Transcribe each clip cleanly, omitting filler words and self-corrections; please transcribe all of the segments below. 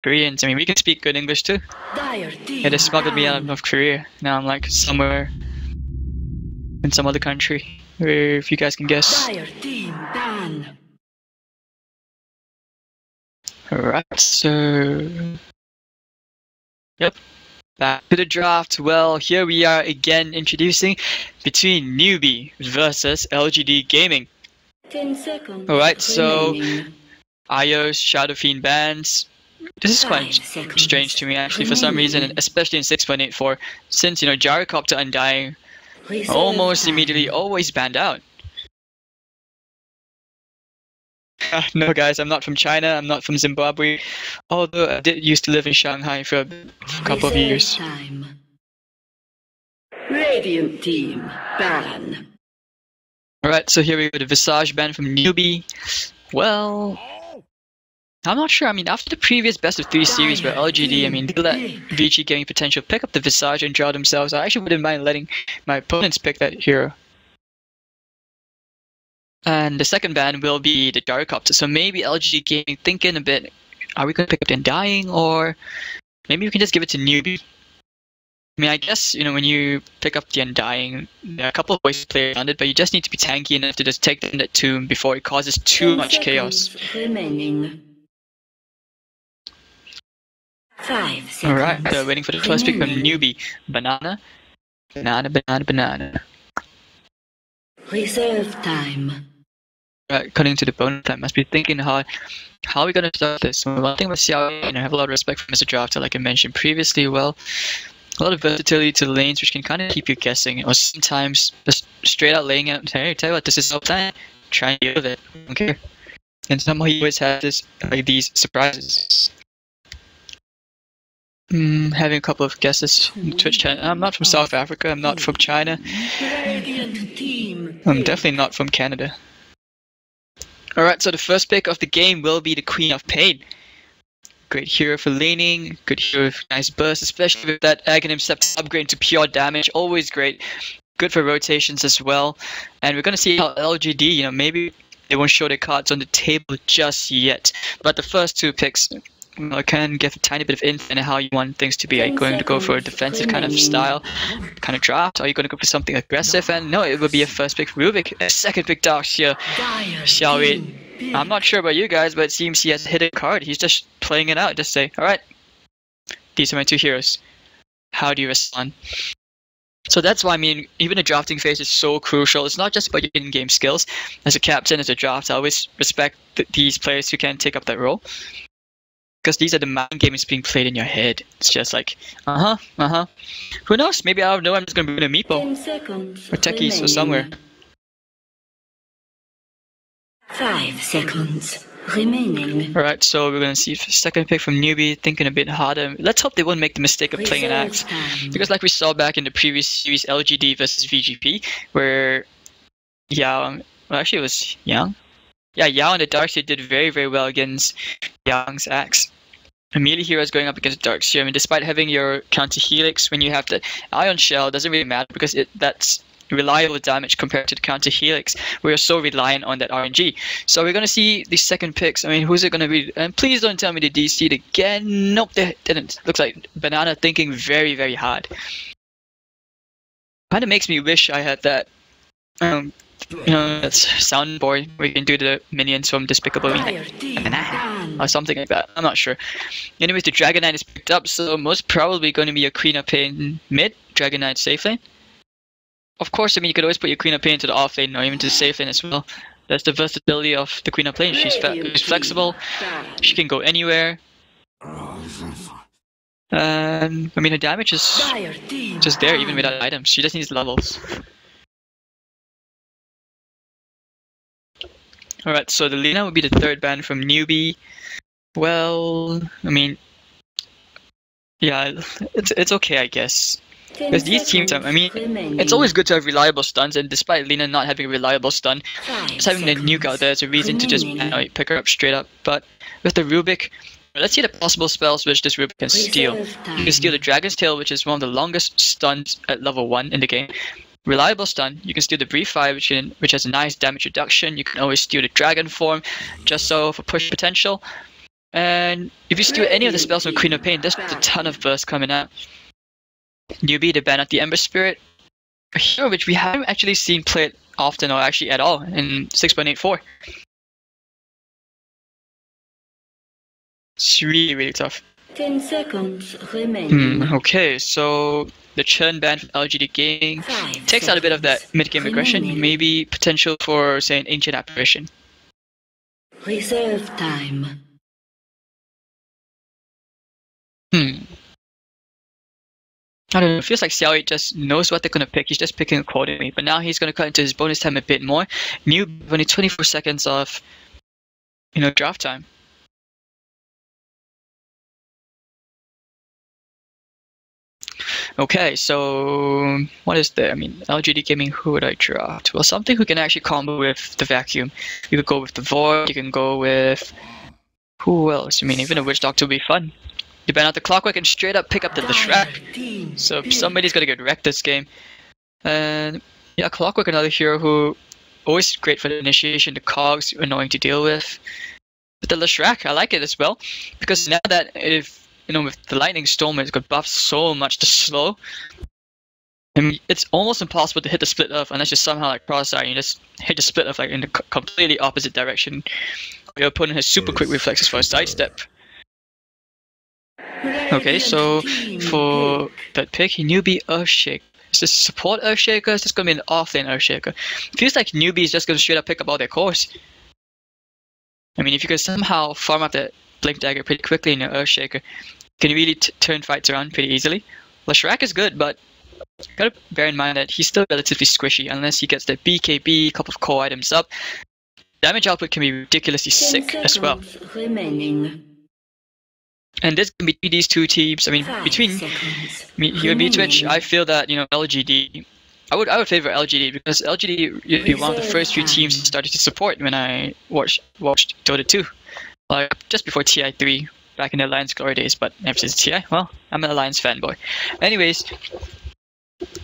Koreans. I mean, we can speak good English too. They smuggled me out of North Korea. Now I'm like somewhere in some other country, where if you guys can guess. Alright, so yep, back to the draft. Well, here we are again introducing between Newbee versus LGD Gaming. 10 seconds. Alright, so remaining. IO's Shadow Fiend bans. This is quite 5 seconds. strange to me actually for some reason, and especially in 6.84, since Gyrocopter Undying Reserve almost time. immediately always banned out. No guys, I'm not from China, I'm not from Zimbabwe, although I did used to live in Shanghai for a couple of Reserve years. time. Radiant team ban. Alright, so here we go, the Visage ban from Newbee. Well, I'm not sure. I mean, after the previous best of 3 series where LGD, I mean, they let VG Gaming Potential pick up the Visage and draw themselves, I actually wouldn't mind letting my opponents pick that hero. And the second ban will be the Gyrocopter. So maybe LGD Gaming thinking a bit, are we going to pick up the Undying, or maybe we can just give it to Newbee? I mean, I guess, when you pick up the Undying, there are a couple of ways to play around it, but you just need to be tanky enough to just take down that tomb before it causes too 10 much chaos. seconds remaining. 5 seconds. Alright, so waiting for the first pick from remaining. Newbee. Banana. Banana. Reserve time. Right, cutting to the bone plan. Must be thinking hard. How are we going to start this? So one thing with Xiao, and I have a lot of respect for Mr. Drafter, like I mentioned previously, well, a lot of versatility to lanes, which can kind of keep you guessing, or sometimes just straight out laying out, hey, tell you what, this is our plan. Try and deal with it. I don't care. And somehow he always has this, like these surprises. Having a couple of guesses in Twitch chat. I'm not from South Africa, I'm not from China, Radiant team. I'm definitely not from Canada. Alright, so the first pick of the game will be the Queen of Pain. Great hero for laning, good hero with nice burst, especially with that Aghanim Scepter upgrade to pure damage, always great. Good for rotations as well. And we're going to see how LGD, maybe they won't show their cards on the table just yet. But the first 2 picks, can give a tiny bit of insight on how you want things to be. Are you going to go for a defensive kind of style, kind of draft? Are you going to go for something aggressive? And no, it would be a first pick Rubik, a second pick Darkseer. Shall we? I'm not sure about you guys, but it seems he has a hidden card. He's just playing it out. Just say, alright, these are my 2 heroes. How do you respond? So that's why, even the drafting phase is so crucial. It's not just about your in-game skills. As a captain, as a draft, I always respect these players who can take up that role. Because these are the mind games being played in your head. It's just like, Who knows? Maybe out of nowhere I'm just going to be in a meepo. 10 seconds Or techies remaining. or somewhere. 5 seconds remaining. Alright, so we're going to see second pick from Newbee, thinking a bit harder. Let's hope they won't make the mistake of playing an axe. Because like we saw back in the previous series, LGD versus VGP, where Yao, well actually it was Yang? Yeah, Yao and the Darkseer did very, very well against Yang's axe. Melee heroes going up against Darkseer, despite having your counter helix, when you have the Ion Shell, it doesn't really matter because that's reliable damage compared to the counter helix. We're so reliant on that RNG. So we're going to see the second picks. Who's it going to be? And please don't tell me they DC'd again. Nope, they didn't. Looks like Banana thinking very, very hard. Kind of makes me wish I had that. That's soundboard where you can do the minions from Despicable Me. Or something like that. I'm not sure. Anyways, the Dragon Knight is picked up, so most probably going to be a Queen of Pain mid, Dragon Knight safe lane. Of course, you could always put your Queen of Pain to the off lane or even to the safe lane as well. That's the versatility of the Queen of Pain. She's flexible, she can go anywhere. Her damage is just there even without items. She just needs levels. Alright, so the Lina would be the third ban from Newbee. Well, yeah, it's okay, I guess. Because these teams, it's always good to have reliable stuns, and despite Lina not having a reliable stun, just having the nuke out there is a reason to just pick her up straight up. But with the Rubik, let's see the possible spells which this Rubik can steal. You can steal the Dragon's Tail, which is one of the longest stuns at level 1 in the game. Reliable stun. You can steal the Brief Fire, which has a nice damage reduction. You can always steal the Dragon Form, just so for push potential. And if you steal any of the spells from Queen of Pain, there's a ton of burst coming out. Newbee to ban out the Ember Spirit, a hero which we haven't actually seen played often or actually at all in 6.84. It's really, really tough. 10 seconds remaining. Okay, so the churn ban from LGD Gaming takes out a bit of that mid-game aggression, maybe potential for, say, an Ancient Apparition. Reserve time. I don't know, it feels like Xiaoyi just knows what they're going to pick, he's just picking accordingly, but now he's going to cut into his bonus time a bit more. Newbee only 24 seconds of, draft time. Okay, so what is there? I mean, LGD Gaming, who would I draft? Well, something who can actually combo with the Vacuum. You could go with the Void, you can go with... Who else? I mean, even a Witch Doctor would be fun. You ban out the Clockwork and straight up pick up the Shrek. So somebody's gonna get wrecked this game. And yeah, Clockwork, another hero who always great for the initiation, the cogs, annoying to deal with. But the Shrek, I like it as well. Because now that if with the Lightning Storm, it's got buffed so much to slow. I mean, it's almost impossible to hit the Split Earth unless you somehow like cross-eye and you just hit the Split Earth like in the completely opposite direction. Your opponent has super quick reflexes for a sidestep. Okay, so for that pick, Newbee Earthshake. Is this support Earthshaker? Is this going to be an offlane Earthshaker? Feels like Newbee is just going to straight up pick up all their cores. I mean, if you could somehow farm up that Blink Dagger pretty quickly in your Earthshaker, can you really turn fights around pretty easily? Shrek is good, but gotta bear in mind that he's still relatively squishy unless he gets the BKB, a couple of core items up. Damage output can be ridiculously sick as well. Remaining. And this can be these two teams. I mean, between you and me, Twitch, I feel that LGD. I would favor LGD because LGD is one of the first few teams I started to support when I watched Dota 2, like just before TI3. Back in the Alliance glory days, but ever since TI, well, I'm an Alliance fanboy. Anyways,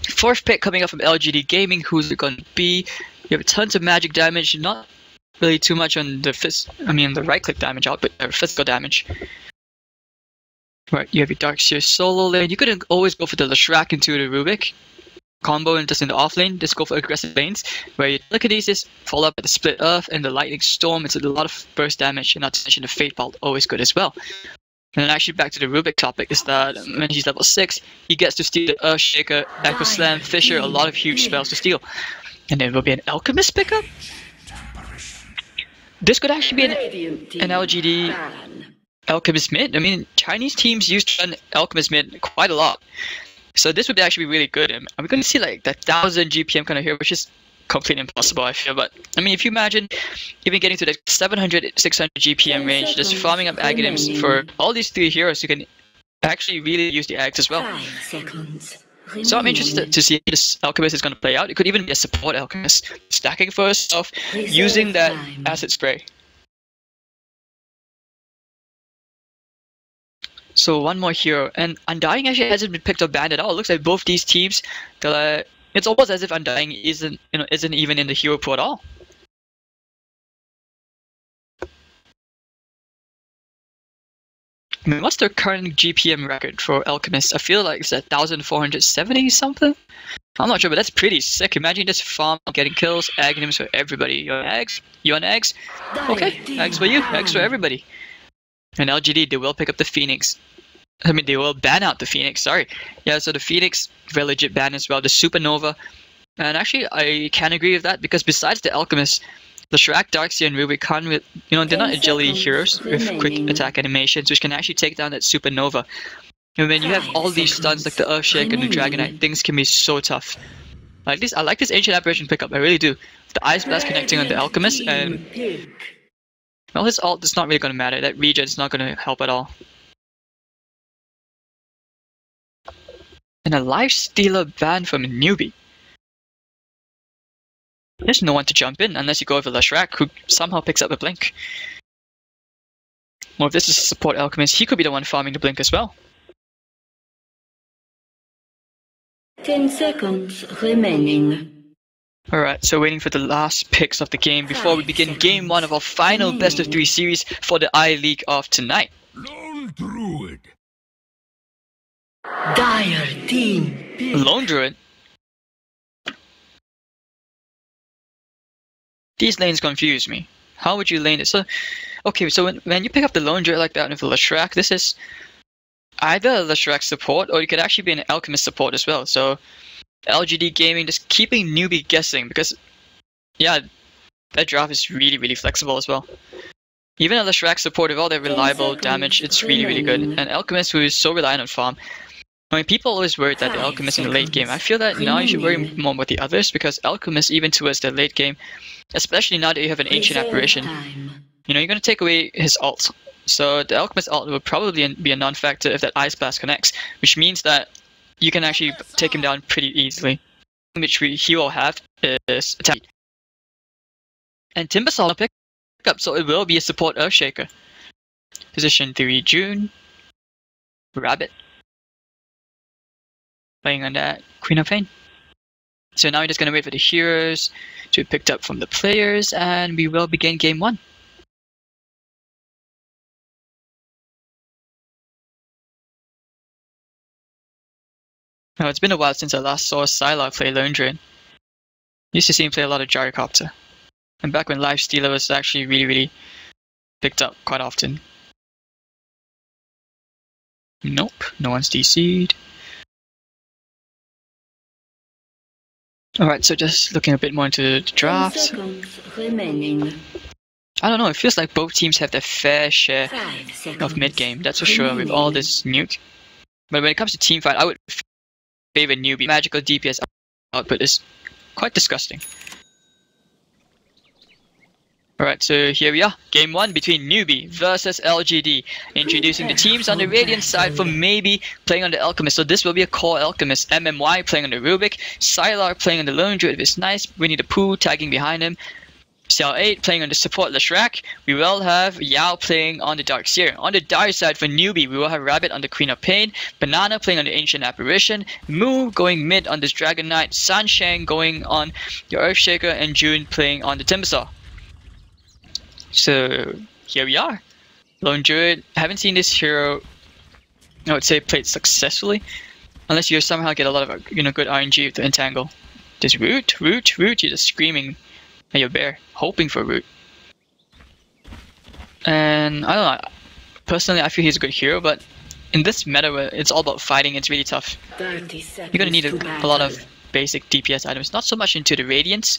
fourth pick coming up from LGD Gaming, who's it going to be? You have tons of magic damage, not really too much on the the right-click damage output, or physical damage. Right, you have your Darkseer solo lane. You could always go for the Shrek into the Rubik combo and just in the off lane, just go for aggressive lanes, where you look at these, just follow up with the Split Earth and the Lightning Storm. It's a lot of burst damage, and not to mention the Fate Bolt, always good as well. And then actually back to the Rubik topic is that when he's level 6, he gets to steal the Earthshaker, Echo Slam, Fissure, a lot of huge spells to steal. And then will be an Alchemist pickup? This could actually be an LGD Alchemist mid. I mean, Chinese teams used to run Alchemist mid quite a lot. So this would actually be really good. I'm going to see like that 1000 GPM kind of hero, which is completely impossible, I feel. But I mean, if you imagine even getting to the 700, 600 GPM range, just farming up items for all these three heroes, you can actually really use the eggs as well. So I'm interested to see how this Alchemist is going to play out. It could even be a support Alchemist, stacking for herself, using that Acid Spray. So one more hero, and Undying actually hasn't been picked or banned at all. It looks like both these teams, it's almost as if Undying isn't even in the hero pool at all. I mean, what's their current GPM record for Alchemist? I feel like it's at 1470 something. I'm not sure, but that's pretty sick. Imagine this farm getting kills, Aghanims for everybody. You want eggs? You want eggs? Okay, eggs for you, eggs for everybody. And LGD, they will pick up the Phoenix. I mean, they will ban out the Phoenix, sorry. Yeah, so the Phoenix, very legit ban as well. The Supernova. And actually, I can agree with that, because besides the Alchemist, the Shrek, Darkseer, and Rubik can't, they're not agility heroes with quick attack animations, which can actually take down that Supernova. And when you have all these stuns like the Earthshake and the Dragonite, things can be so tough. Like this, I like this Ancient Apparition pickup, I really do. The Ice Blast connecting on the Alchemist, and well, his ult is not really going to matter. That regen is not going to help at all. And a Life Stealer ban from Newbee. There's no one to jump in unless you go with Shrek, who somehow picks up a blink. Or if this is a support Alchemist, he could be the one farming the blink as well. 10 seconds remaining. Alright, so waiting for the last picks of the game before we begin game 1 of our final best of 3 series for the I-League of tonight. Lone Druid. Dire team. Lone Druid? These lanes confuse me. How would you lane it? So, okay, so when you pick up the Lone Druid like that with a Leshrac, this is either a Leshrac support or you could actually be an Alchemist support as well. So, LGD Gaming just keeping Newbee guessing because, yeah, that draft is really flexible as well. Even a Leshrac support with all their reliable damage, it's really good. And Alchemist, who is so reliant on farm. I mean, people always worried that the Alchemist in the late game. I feel that now you should worry more about the others because Alchemist, even towards the late game, especially now that you have an Ancient Apparition, you know, you're going to take away his ult. So the Alchemist ult will probably be a non-factor if that Ice Blast connects, which means that you can actually take him down pretty easily. Which he will have is attack. And Timbersaw will pick up, so it will be a support Earthshaker. Position 3 June. Rabbit. Playing on that Queen of Pain. So now we're just going to wait for the heroes to be picked up from the players, and we will begin game 1. Now, it's been a while since I last saw Sylar play Lone Druid. Used to see him play a lot of Gyrocopter. And back when Lifestealer was actually really picked up quite often. Nope, no one's DC'd. Alright, so just looking a bit more into the draft. I don't know, it feels like both teams have their fair share of mid-game, that's for sure, with all this nuke. But when it comes to team fight, I would favor Newbee. Magical DPS output is quite disgusting. Alright, so here we are. Game 1 between Newbee versus LGD. Introducing the teams on the Radiant side for Maybe playing on the Alchemist. So this will be a core Alchemist. MMY playing on the Rubik. Sylar playing on the Lone Druid. It's nice. Winnie the Pooh tagging behind him. CL8 playing on the support Leshrac. We will have Yao playing on the Dark Seer. On the Dire side for Newbee, we will have Rabbit on the Queen of Pain. Banana playing on the Ancient Apparition. Moo going mid on this Dragon Knight. Sanshang going on the Earthshaker. And June playing on the Timbersaw. So here we are. Lone Druid. Haven't seen this hero, I would say, played successfully, unless you somehow get a lot of good RNG with the entangle. Just root. You're just screaming at your bear, hoping for root. And I don't know. Personally, I feel he's a good hero, but in this meta where it's all about fighting, it's really tough. You're gonna need a lot of basic DPS items, not so much into the Radiance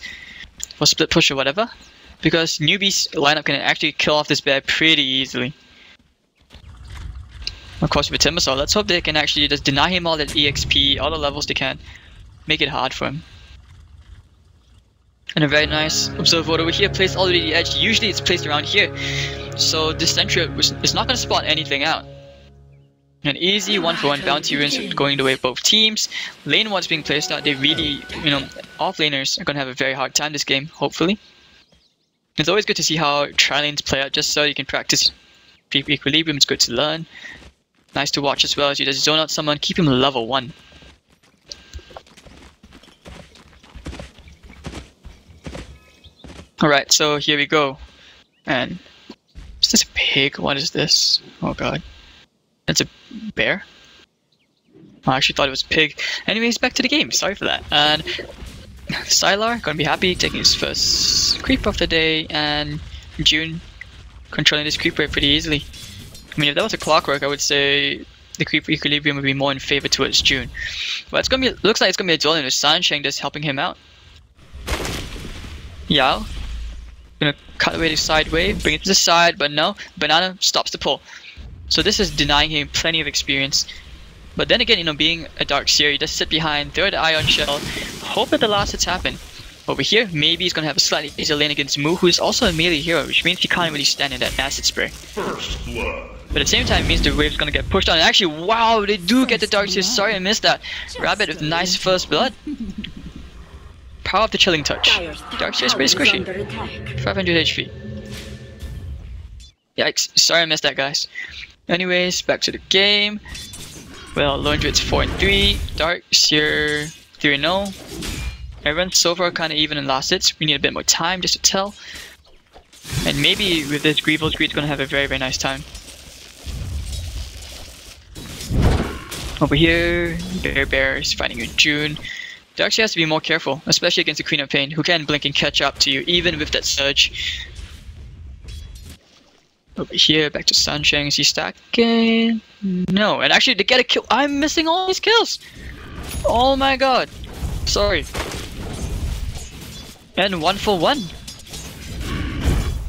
or split push or whatever. Because Newbee's lineup can actually kill off this bear pretty easily. Of course with Timbersaw, let's hope they can actually just deny him all that EXP, all the levels they can. Make it hard for him. And a very nice observer over here placed all the way to the edge. Usually it's placed around here. So this sentry is not going to spot anything out. An easy 1-for-1 bounty runes going the way of both teams. Lane 1's being placed out. They really, off laners are going to have a very hard time this game, hopefully. It's always good to see how tri-lanes play out just so you can practice equilibrium. It's good to learn. Nice to watch as well as you just zone out someone, keep him level 1. Alright, so here we go. And is this a pig? What is this? Oh god. That's a bear? I actually thought it was a pig. Anyways, back to the game. Sorry for that. And Sylar gonna be happy taking his first creep of the day, and June controlling this creep rate pretty easily. I mean, if that was a clockwork, I would say the creep equilibrium would be more in favor towards June. But it's gonna be, looks like it's gonna be a duel, and there's Sanshang just helping him out. Yao gonna cut away the side wave, bring it to the side, but no, Banana stops the pull. So this is denying him plenty of experience. But then again, being a Dark Seer, you just sit behind, throw the Ion Shell, hope that the last hits happen. Over here, maybe he's gonna have a slightly easier lane against Moo, who is also a melee hero, which means he can't really stand in that acid spray. But at the same time, it means the wave's gonna get pushed on. And actually, wow, they do get the Dark Seer. Sorry I missed that. Rabbit with nice first blood. Power of the Chilling Touch. Dark Seer is pretty squishy. 500 HP. Yikes, sorry I missed that, guys. Anyways, back to the game. Well, Lone Druid's 4-3, Dark Seer 3-0. Everyone's so far kind of even in last hits. We need a bit more time just to tell. And maybe with this, Greevil's Greed's gonna have a very, very nice time. Over here, Bear is fighting with June. Darkseid has to be more careful, especially against the Queen of Pain, who can blink and catch up to you, even with that surge. Over here, back to Sunshine. Is he stacking? No, and actually, to get a kill, I'm missing all these kills! Oh my god. Sorry. And 1 for 1.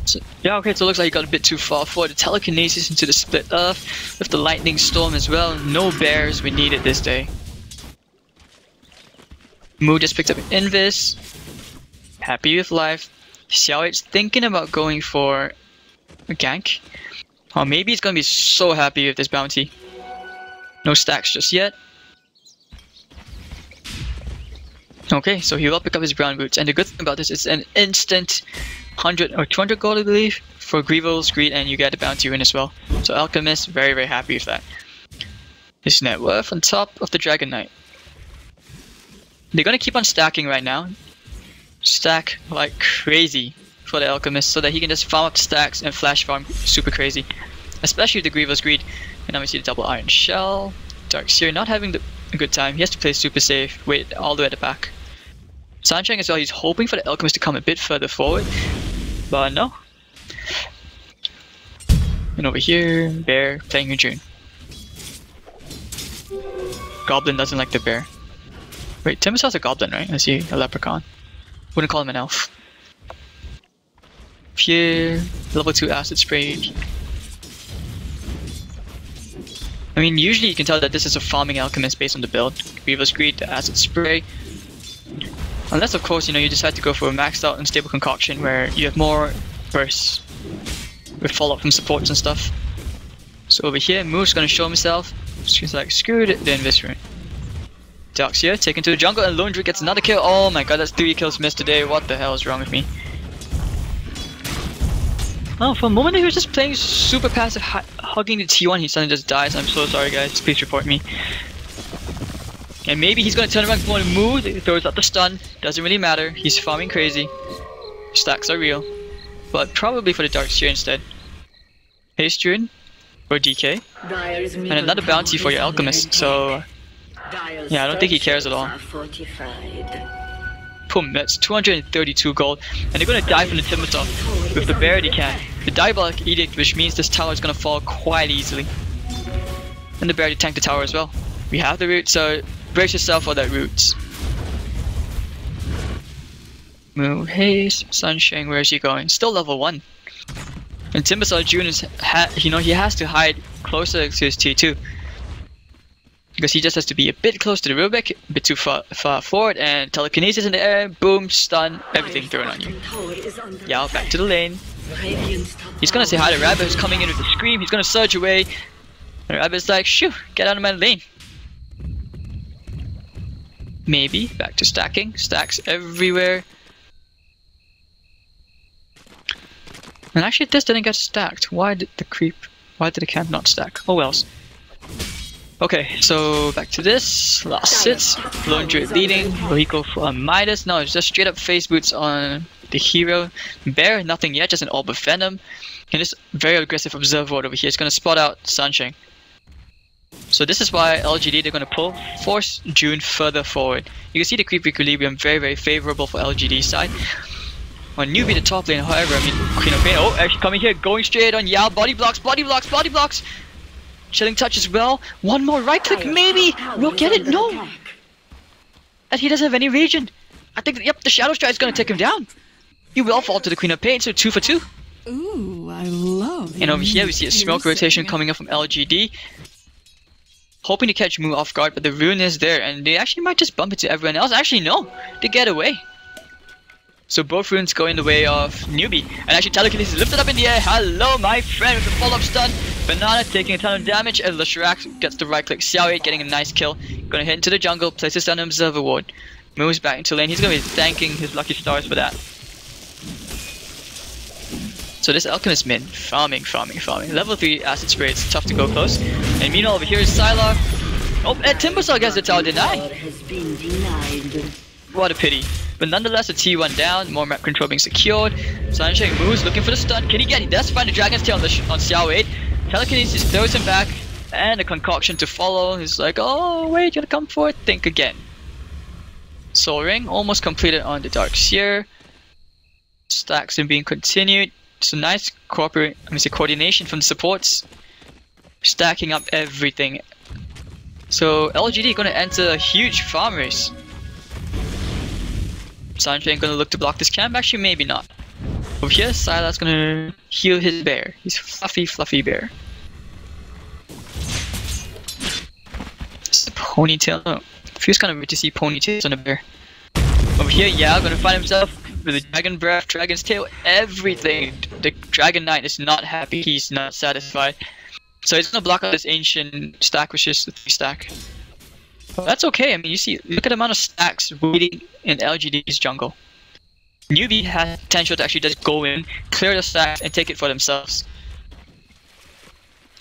So, yeah, okay, so it looks like he got a bit too far forward. The telekinesis into the split earth with the lightning storm as well. No bears we needed this day. Moo just picked up an Invis. Happy with life. Xiao's thinking about going for a gank. Or maybe he's gonna be so happy with this bounty. No stacks just yet. Okay, so he will pick up his brown boots. And the good thing about this is an instant 100 or 200 gold, I believe, for Greevil's Greed, and you get the bounty win as well. So Alchemist, very, very happy with that. His net worth on top of the Dragon Knight. They're gonna keep on stacking right now. Stack like crazy for the Alchemist so that he can just farm up the stacks and flash farm super crazy. Especially with the Greevil's Greed. And now we see the double Iron Shell. Darkseid not having a good time. He has to play super safe, wait all the way at the back. Sunshine as well, he's hoping for the Alchemist to come a bit further forward. But no. And over here, Bear playing with June. Goblin doesn't like the bear. Wait, Timbersaur's a goblin, right? I see a leprechaun. Wouldn't call him an elf. Here, level 2 acid spray. I mean, usually you can tell that this is a farming alchemist based on the build. Greevil's Greed, the acid spray. Unless, of course, you decide to go for a maxed out unstable concoction where you have more bursts with follow-up from supports and stuff. So over here, Moo's gonna show himself. He's like, screw the Invis rune. Darkseid taken to the jungle, and Lone Druid gets another kill. Oh my god, that's 3 kills missed today. What the hell is wrong with me? Oh, for a moment he was just playing super passive, hugging the T1. He suddenly just dies. I'm so sorry, guys. Please report me. And maybe he's gonna turn around for a Moo. He throws out the stun. Doesn't really matter. He's farming crazy. Stacks are real. But probably for the Darkseid instead. Haste Rune for DK. And another bounty for your Alchemist. So yeah, I don't think he cares at all. Boom, that's 232 gold. And they're gonna die from the Timbersaw with the bear they can. The Diabolic Edict, which means this tower is gonna fall quite easily. And the bear to tank the tower as well. We have the root, so brace yourself for that roots. Moo, Haze, Sunshine, where is he going? Still level 1. And Timbersaw June is, he has to hide closer to his T2. Because he just has to be a bit close to the Rubik, a bit too far forward, and telekinesis in the air, boom, stun, everything thrown on you. Yao back to the lane. He's gonna say hi to Rabbit, who's coming in with a scream. He's gonna surge away. And Rabbit's like, shoo, get out of my lane. Maybe, back to stacking. Stacks everywhere. And actually this didn't get stacked. Why did the camp not stack? Oh wells. Okay, so back to this. Last hits. Lone Druid leading. Vehicle for Midas. No, it's just straight up face boots on the hero. Bear, nothing yet, just an orb of venom. And this very aggressive observer over here is going to spot out Sunshine. So this is why LGD, they're going to force June further forward. You can see the creep equilibrium very, very favorable for LGD side. On Newbee, the top lane, however, I mean, Queen of Pain, oh, actually coming here, going straight on Yao, body blocks, body blocks, body blocks! Chilling touch as well. One more right click, maybe! We'll get it, no! And he doesn't have any regen. I think, yep, the Shadow Strike is going to take him down. He will fall to the Queen of Pain, so 2 for 2. Ooh, I love. And over here we see a smoke rotation coming up from LGD. Hoping to catch Moo off guard, but the rune is there, and they actually might just bump into everyone else. Actually, no! They get away. So both runes go in the way of Newbee. And actually telekinesis is lifted up in the air. Hello, my friend, with the follow-up stun. Banana taking a ton of damage, and Leshrac gets the right click. Xiao getting a nice kill. Gonna head into the jungle, places down an observer ward. Moves back into lane. He's gonna be thanking his lucky stars for that. So this Alchemist mid, farming. Level 3 acid spray, it's tough to go close. And meanwhile over here is Sylar. Oh, and Timbersaw gets the tower denied. What a pity. But nonetheless, the T1 down, more map control being secured. Sunshine moves, looking for the stun. Can he get it? He does find the Dragon's Tail on Xiao 8. Telekinesis throws him back, and a concoction to follow. He's like, oh wait, you gotta come forward, think again. Soul Ring almost completed on the Dark Seer. Stacks are being continued. So nice coordination from the supports. Stacking up everything. So LGD gonna enter a huge farm race. Sunshine gonna look to block this camp, actually maybe not. Over here, Sylar's gonna heal his bear. He's fluffy bear. It's a ponytail. Oh, feels kind of weird to see ponytails on a bear. Over here, yeah, gonna find himself with a dragon breath, dragon's tail, everything. The Dragon Knight is not happy, he's not satisfied. So he's gonna block out this ancient stack, which is the 3 stack. But that's okay, I mean, you see, look at the amount of stacks waiting in LGD's jungle. Newbee has potential to actually just go in, clear the stacks, and take it for themselves.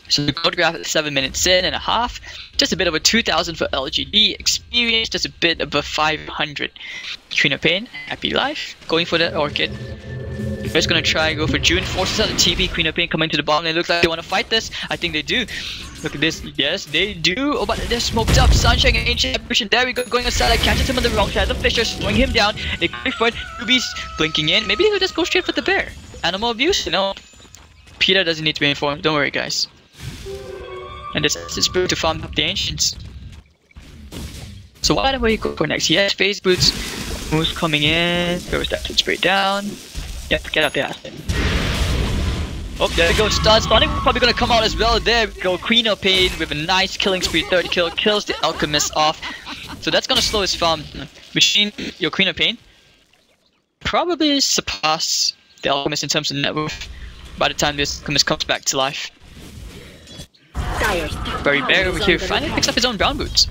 So the gold graph at 7 minutes in and a half, just a bit over 2,000 for LGD, experience just a bit above 500. Queen of Pain, happy life, going for that Orchid. They're just gonna try and go for June, forces out the TP, Queen of Pain coming to the bottom, they look like they wanna fight this, I think they do. Look at this, yes they do, oh but they're smoked up, Sunshine and Ancient Apparition, there we go, going aside, catches him on the wrong side, the Fisher slowing him down, they go for it, Newbee's blinking in, maybe they could just go straight for the bear. Animal abuse, you know, Peter doesn't need to be informed, don't worry guys. And this is brute to farm up the ancients. So whatever you go for next, he has Phase Boots, Moose coming in, throws that spray down. Yep, get out the asset. Oh, there we go, stunning, probably gonna come out as well. There we go, Queen of Pain with a nice killing spree, 30 kill, kills the Alchemist off. So that's gonna slow his farm. Machine, your Queen of Pain, probably surpass the Alchemist in terms of net worth by the time this Alchemist comes back to life. Berry Bear over here finally picks up his own brown boots.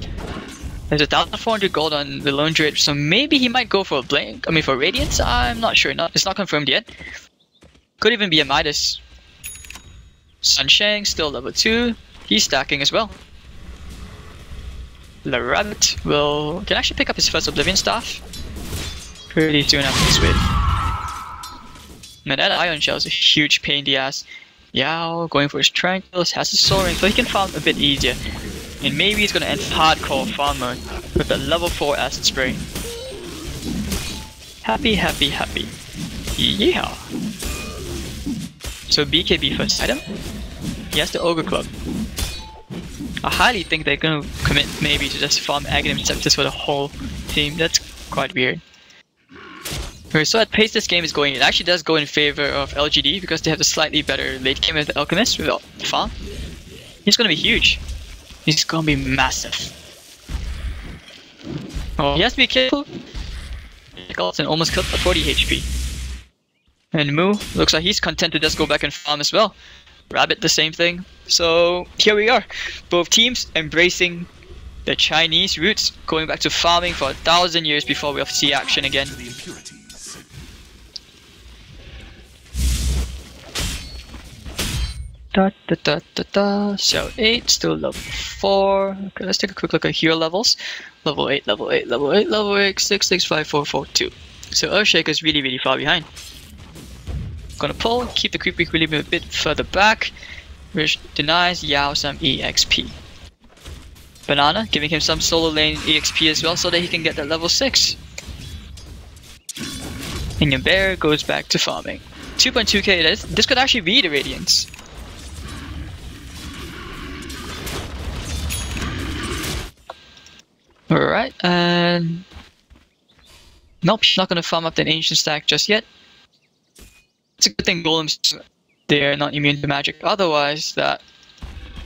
There's 1,400 gold on the Lone Druid, so maybe he might go for a blink. I mean, for Radiance, I'm not sure. It's not confirmed yet. Could even be a Midas. Sunshang still level 2. He's stacking as well. The Rabbit can actually pick up his first Oblivion Staff pretty soon after this wave. Now that Ion Shell is a huge pain in the ass. Yao going for his Triangles, has his Soul Ring, so he can farm a bit easier. And maybe he's gonna enter hardcore farm mode with the level 4 Acid Spray. Happy. Yeah. So BKB first item. He has the Ogre Club. I highly think they're gonna commit maybe to just farm Aghanim Scepters for the whole team. That's quite weird. Okay, so at pace this game is going, it actually does go in favor of LGD because they have a slightly better late game with the Alchemist without farm. He's gonna be huge. He's gonna be massive. Oh, he has to be careful. Galton almost killed at 40 HP. And Moo looks like he's content to just go back and farm as well. Rabbit the same thing. So here we are. Both teams embracing the Chinese roots, going back to farming for 1,000 years before we'll see action again. So 8, still level 4. Okay, let's take a quick look at hero levels. Level 8, level 8, level 8, level 8, 6, 6, 5, 4, 4, 2. So Earthshaker's really far behind. Gonna pull, keep the creep equilibrium a bit further back, which denies Yao some EXP. Banana giving him some solo lane EXP as well so that he can get that level 6. And your bear goes back to farming. 2.2k, this could actually be the Radiance. Alright, and nope, she's not gonna farm up that ancient stack just yet. It's a good thing golems, they're not immune to magic. Otherwise, that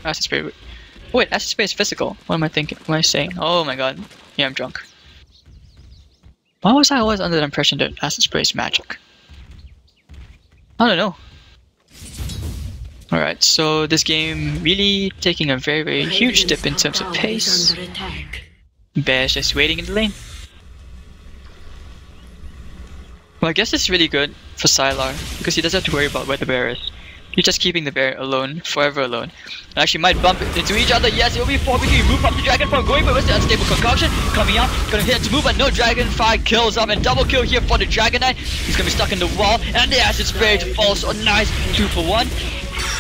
acid spray. Wait, acid spray is physical. What am I thinking? What am I saying? Oh my god, yeah, I'm drunk. Why was I always under the impression that acid spray is magic? I don't know. Alright, so this game really taking a very huge dip in terms of pace. Bear's just waiting in the lane. Well, I guess it's really good for Sylar because he doesn't have to worry about where the bear is. You're just keeping the bear alone, forever alone. Actually might bump into each other. Yes, it'll be 4v3. Move up the dragon farm, going for the unstable concoction. Coming up, gonna hit to move, but no dragon. 5 kills up and double kill here for the Dragon Knight. He's gonna be stuck in the wall, and the acid spray to fall. So nice, 2 for 1.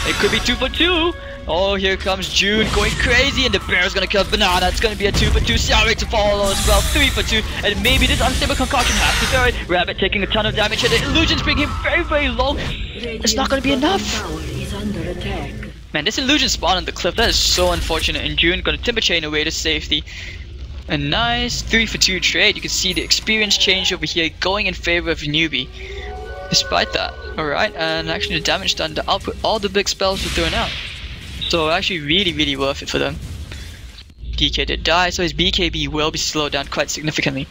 It could be 2 for 2. Oh, here comes June going crazy, and the bear is gonna kill Banana. It's gonna be a 2 for 2. Salary to follow as well, 3 for 2. And maybe this unstable concoction has to throw it. Rabbit taking a ton of damage here. The illusions bring him very, very low. It's not gonna be enough. Man, this illusion spawned on the cliff. That is so unfortunate. And June gonna timber chain away to safety. A nice 3 for 2 trade. You can see the experience change over here going in favor of Newbee. Despite that, alright, and actually the damage done, the output, all the big spells were thrown out. So actually really, really worth it for them. DK did die, so his BKB will be slowed down quite significantly.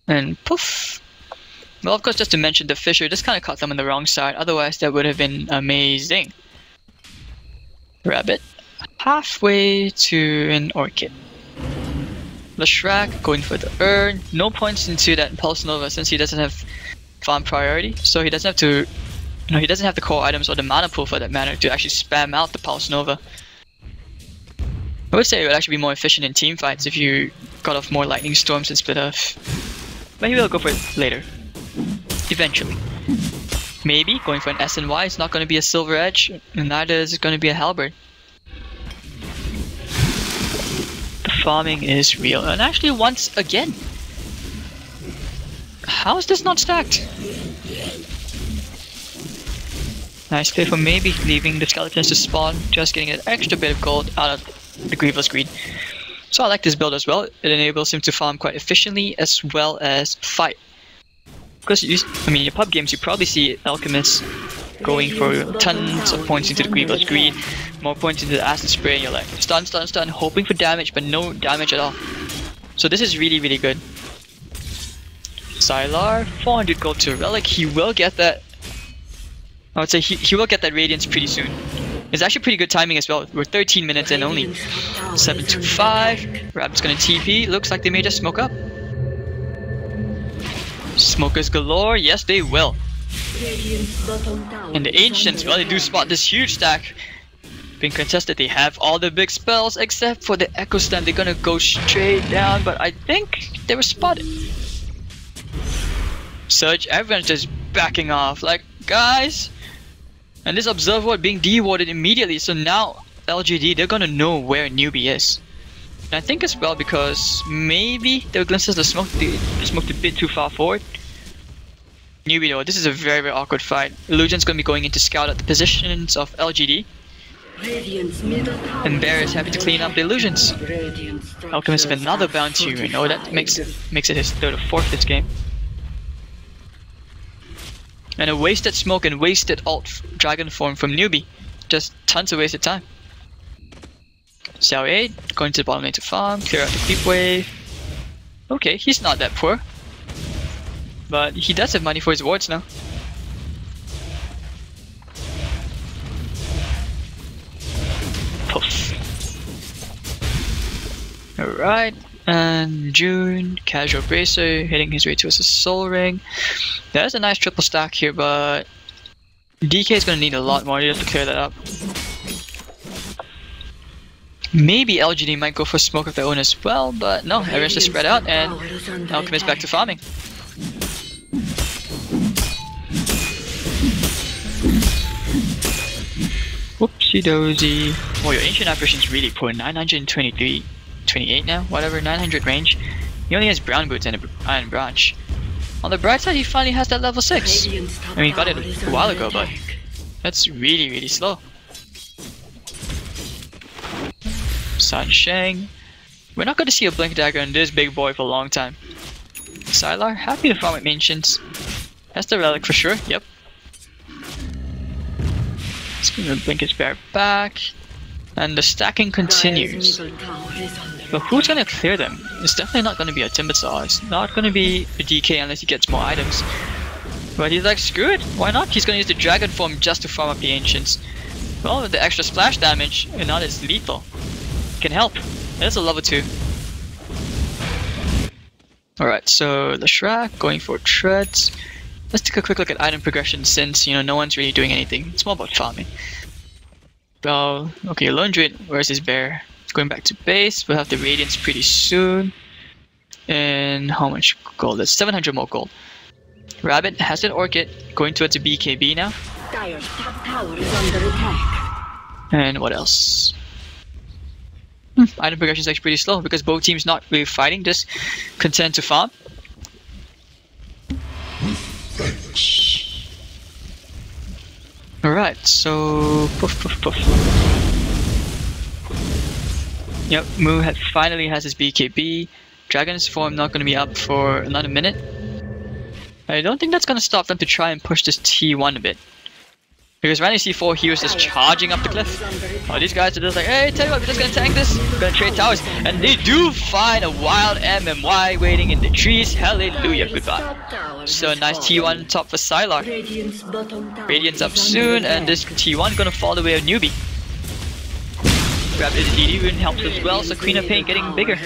And poof. Well, of course, just to mention, the Fisher just kind of caught them on the wrong side. Otherwise, that would have been amazing. Rabbit halfway to an Orchid. Lashrak going for the urn. No points into that Pulse Nova since he doesn't have farm priority, so he doesn't have to. He doesn't have the core items or the mana pool for that matter to actually spam out the Pulse Nova. I would say it would actually be more efficient in team fights if you got off more lightning storms and split off. But he will go for it later, eventually. Maybe going for an SNY is not going to be a Silver Edge, and neither is it going to be a Halberd. The farming is real, and actually once again, how is this not stacked? Nice play for maybe leaving the skeletons to spawn, just getting an extra bit of gold out of the Grievous Greed. So I like this build as well. It enables him to farm quite efficiently as well as fight. Because in your pub games you probably see alchemists going for tons of points into the Grievous Greed, more points into the Acid Spray, and you're like stun, stun, stun, hoping for damage, but no damage at all. So this is really, really good. Sylar, 400 gold to Relic. He will get that. I would say he will get that Radiance pretty soon. It's actually pretty good timing as well. We're 13 minutes in only. 725. Rabbit's gonna TP. Looks like they may just smoke up. Smokers galore. Yes, they will. And the Ancients, well, they do spot this huge stack. Being contested, they have all the big spells except for the Echo Stand. They're gonna go straight down, but I think they were spotted. Surge, everyone's just backing off. Like, guys. And this Observer Ward being dewarded immediately, so now LGD, they're gonna know where Newbee is. And I think as well because maybe there were glimpses of smoke, they smoked a bit too far forward. Newbee though, this is a very, very awkward fight. Illusion's gonna be going in to scout out the positions of LGD. And Bear is happy to clean up the illusions. Alchemist with another bounty, you know, that makes it his third or fourth this game. And a wasted smoke and wasted alt dragon form from Newbee. Just tons of wasted time. Xiao 8 going to the bottom lane to farm, clear out the creep wave. Okay, he's not that poor. But he does have money for his wards now. Poof. Alright, and June, casual bracer, hitting his way towards the soul ring. There's a nice triple stack here, but DK is going to need a lot more just to clear that up. Maybe LGD might go for smoke of their own as well, but no, everyone's just spread out and Alchemist back to farming. Whoopsie dozy. Oh, your ancient apparition is really poor. 923, 28 now, whatever, 900 range. He only has brown boots and an iron branch. On the bright side, he finally has that level 6. I mean, he got it a while ago, but that's really, really slow. San Sheng. We're not going to see a Blink Dagger in this big boy for a long time. Sylar, happy to farm with Ancients. That's the Relic for sure, yep. He's going to blink his bear back. And the stacking continues. But who's going to clear them? It's definitely not going to be a Timbersaw. It's not going to be a DK unless he gets more items. But he's like, screw it, why not? He's going to use the Dragon form just to farm up the Ancients. Well, with the extra splash damage, and now it's lethal. Can help. That's a level 2. Alright, so the Shrek going for treads. Let's take a quick look at item progression since, you know, no one's really doing anything. It's more about farming. Well, okay, Lone Druid, where's his bear? Going back to base, we'll have the Radiance pretty soon. And how much gold? That's 700 more gold. Rabbit has an Orchid, going towards a BKB now. Dire's top tower is under attack. And what else? Item progression is actually pretty slow because both teams not really fighting, just content to farm. Alright, so poof poof poof. Yep, Moo finally has his BKB. Dragon's form not going to be up for another minute. I don't think that's going to stop them to try and push this T1 a bit. Because right now you see 4 heroes just charging up the cliff. Oh, these guys are just like, hey, tell you what, we're just gonna tank this. We're gonna trade towers. And they do find a wild MMY waiting in the trees. Hallelujah, goodbye. So a nice T1 top for Sylar. Radiance up soon, and this T1 gonna fall the way of Newbee. Grab his DD rune helps as well, so Queen of Pain getting bigger.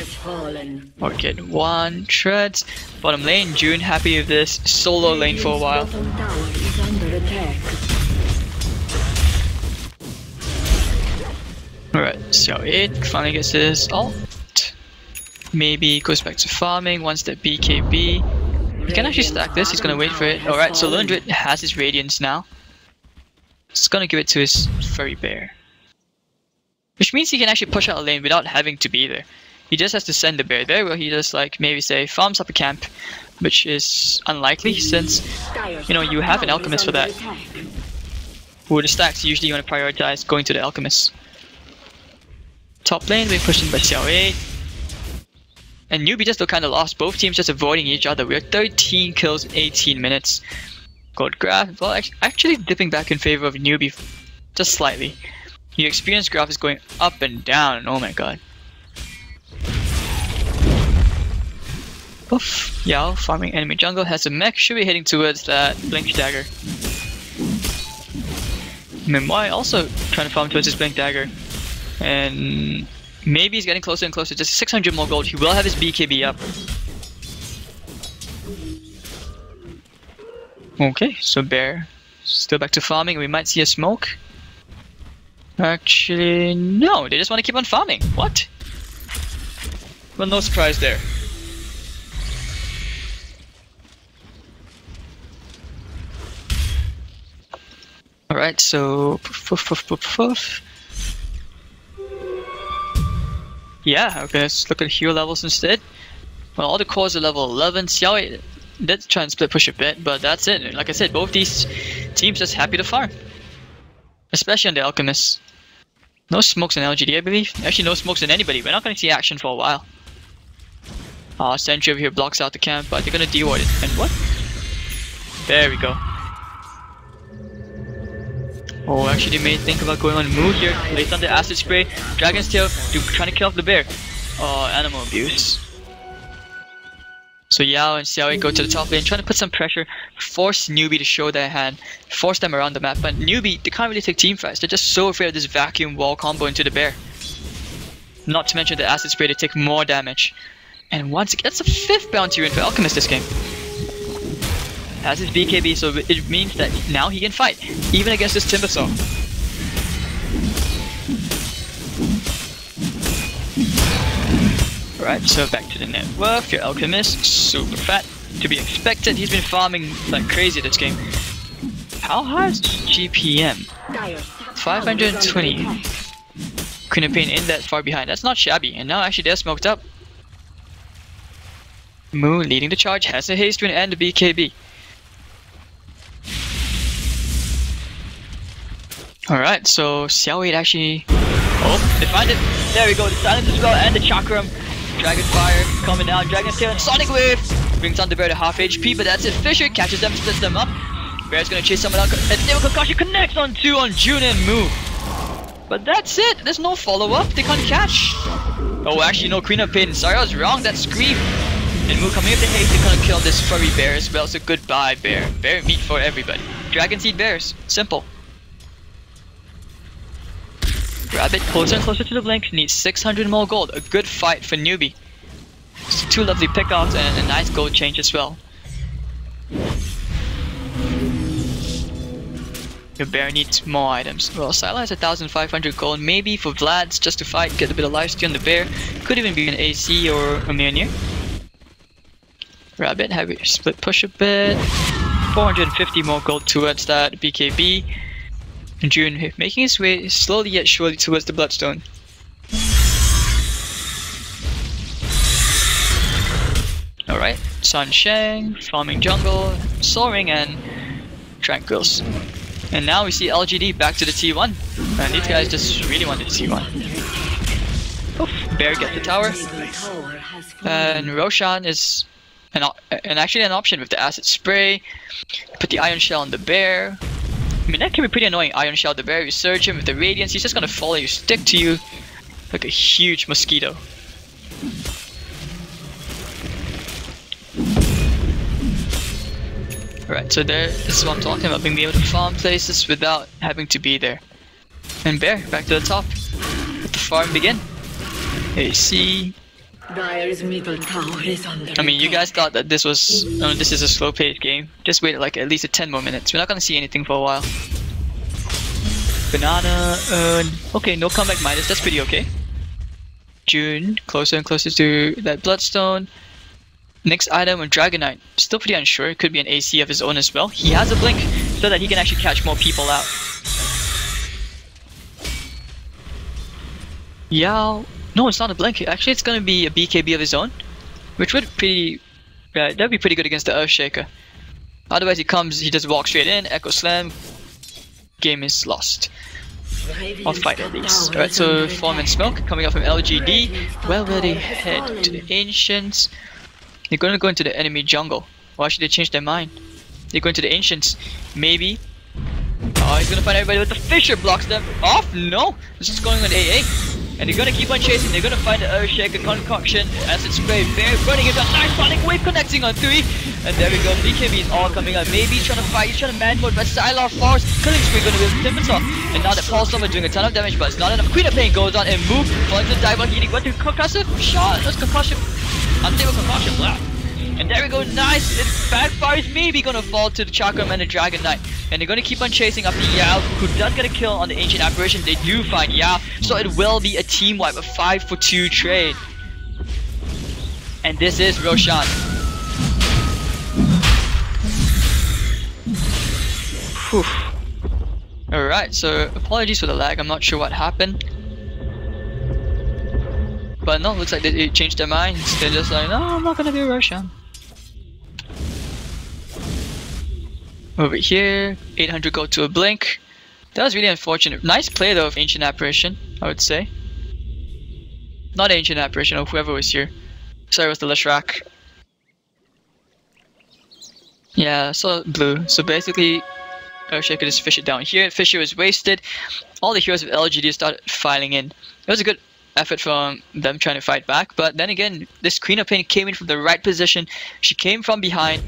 Orchid 1, treads. Bottom lane, June happy with this solo lane for a while. Alright, Xiao 8 finally gets his ult. Maybe goes back to farming, wants that BKB. He can actually stack this, he's gonna wait for it. Alright, so Lone Druid has his Radiance now. He's gonna give it to his furry bear. Which means he can actually push out a lane without having to be there. He just has to send the bear there, where he just like maybe say farms up a camp, which is unlikely since, you know, you have an alchemist for that. With the stacks, usually you want to prioritize going to the alchemist. Top lane being pushed in by Xiao 8. And Newbee just look kinda lost, both teams just avoiding each other. We're 13 kills in 18 minutes. Gold graph, well actually dipping back in favor of Newbee just slightly. Your experience graph is going up and down, oh my god. Oof, Yao farming enemy jungle, has a mech, should be heading towards that blink dagger. Mimwai also trying to farm towards his blink dagger. And maybe he's getting closer and closer, just 600 more gold, he will have his BKB up. Okay, so bear still back to farming, we might see a smoke. Actually, no, they just want to keep on farming. What? Well, no surprise there. Alright, so yeah, okay, let's look at hero levels instead. Well, all the cores are level 11. Xiao did try and split push a bit, but that's it. Like I said, both these teams just happy to farm. Especially on the Alchemist. No smokes in LGD, I believe. Actually, no smokes in anybody. We're not going to see action for a while. Sentry over here blocks out the camp, but they're going to de-ward it. And what? There we go. Oh, actually they may think about going on move here. Placed on the acid spray. Dragon's Tail, trying to kill off the bear. Oh, animal abuse. So Yao and Xiaowei go to the top lane, trying to put some pressure, force Newbee to show their hand, force them around the map. But Newbee, they can't really take team fights. They're just so afraid of this vacuum wall combo into the bear. Not to mention the acid spray to take more damage. And once again, that's the 5th bounty rune for Alchemist this game. Has his BKB, so it means that now he can fight, even against this Timbersaw. Alright, so back to the net worth. Your Alchemist, super fat. To be expected, he's been farming like crazy this game. How high is GPM? 520. Queen of Pain in that far behind. That's not shabby. And now actually they're smoked up. Moo leading the charge, has a haste rune and a BKB. Alright, so Xiaowei actually... Oh, they find it. There we go, the silence as well and the chakram. Dragon Fire coming down, Dragon's Tail and Sonic Wave! Brings on the bear to half HP, but that's it. Fisher catches them, splits them up. Bear's gonna chase someone out, and Stable Kakashi connects on 2 on June and Moo. But that's it, there's no follow-up, they can't catch. Oh, actually no, Queen of Pain. Sorry, I was wrong, that scream. And Moo coming with the haste, they're gonna kill this furry bear as well, so goodbye bear. Bear meat for everybody. Dragon Seed bears, simple. Rabbit closer and closer to the blink, needs 600 more gold, a good fight for Newbee. 2 lovely pickoffs and a nice gold change as well. Your bear needs more items. Well, Sila has 1,500 gold, maybe for Vlad's just to fight, get a bit of lifesteal on the bear. Could even be an AC or a Mjolnir. Rabbit, have your split push a bit. 450 more gold towards that BKB. And June making his way slowly yet surely towards the Bloodstone. Alright, Sun Shang, farming jungle, soaring and tranquils. And now we see LGD back to the T1. And these guys just really wanted the T1. Oof, bear gets the tower. And Roshan is actually an option with the acid spray. Put the iron shell on the bear. I mean, that can be pretty annoying. Iron shell the bear, you surge him with the radiance, he's just gonna follow you, stick to you like a huge mosquito. Alright, so this is what I'm talking about, being able to farm places without having to be there. And bear, back to the top. Let the farm begin. AC. Dire's middle tower is under I mean, you guys thought that this was this is a slow paced game. Just wait like at least 10 more minutes. We're not gonna see anything for a while. Banana, okay, no comeback minus, that's pretty okay. June, closer and closer to that Bloodstone. Next item, a Dragonite. Still pretty unsure, it could be an AC of his own as well. He has a blink so that he can actually catch more people out. Yao. No, it's not a blink. Actually, it's gonna be a BKB of his own, which would that'd be pretty good against the Earthshaker. Otherwise, he just walks straight in, Echo Slam. Game is lost. Or fight at least. Alright, so Form and Smoke coming up from LGD. Where will they head? To the Ancients. They're gonna go into the enemy jungle. Why should they change their mind? They're going to the Ancients. Maybe. Oh, he's gonna find everybody with the Fissure blocks them off. No, this is going on AA. And they're gonna keep on chasing, they're gonna find the Earthshaker concoction, acid spray, bear running into a nice sonic wave connecting on 3. And there we go, BKB is all coming out. Maybe he's trying to fight, he's trying to man mode, but Sylar Force, killing spree gonna be able to tip us off. And now the Pulse Storm is doing a ton of damage, but it's not enough. Queen of Pain goes on and move, falls into dive on healing, but to concussive shot, that's concussion. Unstable concussion, wow. And there we go, nice, it backfires, maybe gonna fall to the Chakram and the Dragon Knight. And they're gonna keep on chasing after Yao, who does get a kill on the Ancient Apparition. They do find Yao, so it will be a team wipe, a 5-for-2 trade. And this is Roshan. Alright, so apologies for the lag, I'm not sure what happened. But no, looks like they changed their minds. They're just like, no, I'm not gonna do Roshan. Over here, 800 gold to a blink. That was really unfortunate. Nice play though of Ancient Apparition, I would say. Not Ancient Apparition, or whoever was here. Sorry, it was the Leshrac. Yeah, so blue. So basically, Earthshaker just fish it down here. Fissure is wasted. All the heroes of LGD started filing in. It was a good effort from them trying to fight back, but then again, this Queen of Pain came in from the right position. She came from behind.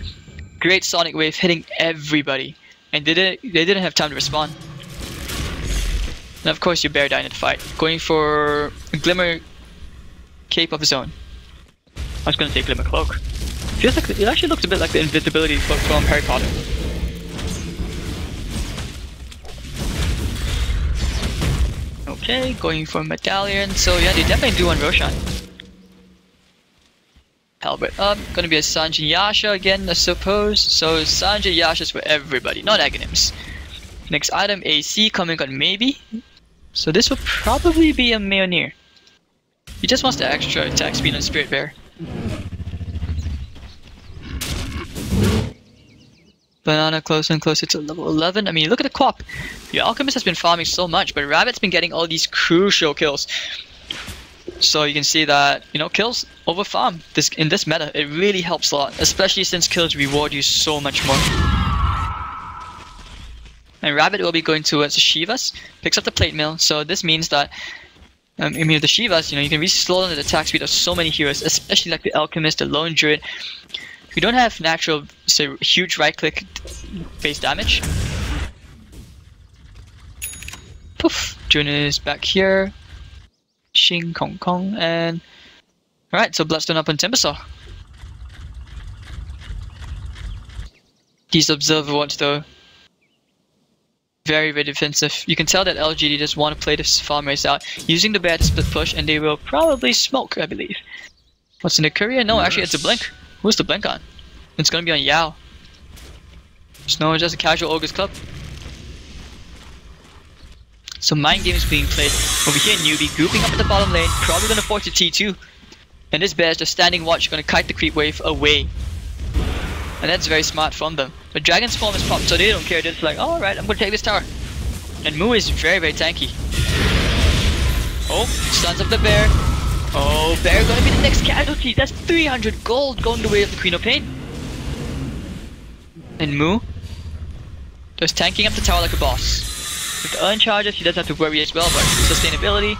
Great sonic wave hitting everybody, and they didn't have time to respond. And of course, your bear died in the fight, going for a Glimmer Cape of his own. I was gonna say Glimmer Cloak. Feels like it actually looks a bit like the invisibility cloak from Harry Potter. Okay, going for Medallion. So yeah, they definitely do want Roshan. Halberd up, gonna be a Sanjay Yasha again, I suppose. So Sanjay Yasha's for everybody, not Aghanims. Next item, AC coming on maybe. So this will probably be a Mjolnir. He just wants the extra attack speed on Spirit Bear. Banana closer and closer to level 11. I mean, look at the co-op. The Alchemist has been farming so much, but Rabbit's been getting all these crucial kills. So you can see that, you know, kills over farm. In this meta, it really helps a lot, especially since kills reward you so much more. And Rabbit will be going towards the Shivas, picks up the plate mill, so this means that I mean, the Shivas, you know, you can really slow down the attack speed of so many heroes, especially like the Alchemist, the Lone Druid. You don't have natural, say, huge right-click base damage. Poof! June is back here. Xing Kong Kong, and Alright, so Bloodstone up on Timbersaw. These Observer ones though, very defensive. You can tell that LGD just want to play this farm race out, using the bear to split push, and they will probably smoke, I believe. What's in the courier? No, actually it's a blink. Who's the blink on? It's gonna be on Yao. Snow is just a casual Ogre's Club. So mind game is being played over here. Newbee grouping up at the bottom lane, probably gonna force a T2. And this bear is just standing watch, gonna kite the creep wave away. And that's very smart from them. But Dragon's Form is popped, so they don't care. They're just like, alright, I'm gonna take this tower. And Moo is very tanky. Oh, stuns up the bear. Oh, bear gonna be the next casualty. That's 300 gold going the way of the Queen of Pain. And Moo just tanking up the tower like a boss. With the earn charges, he doesn't have to worry as well about sustainability.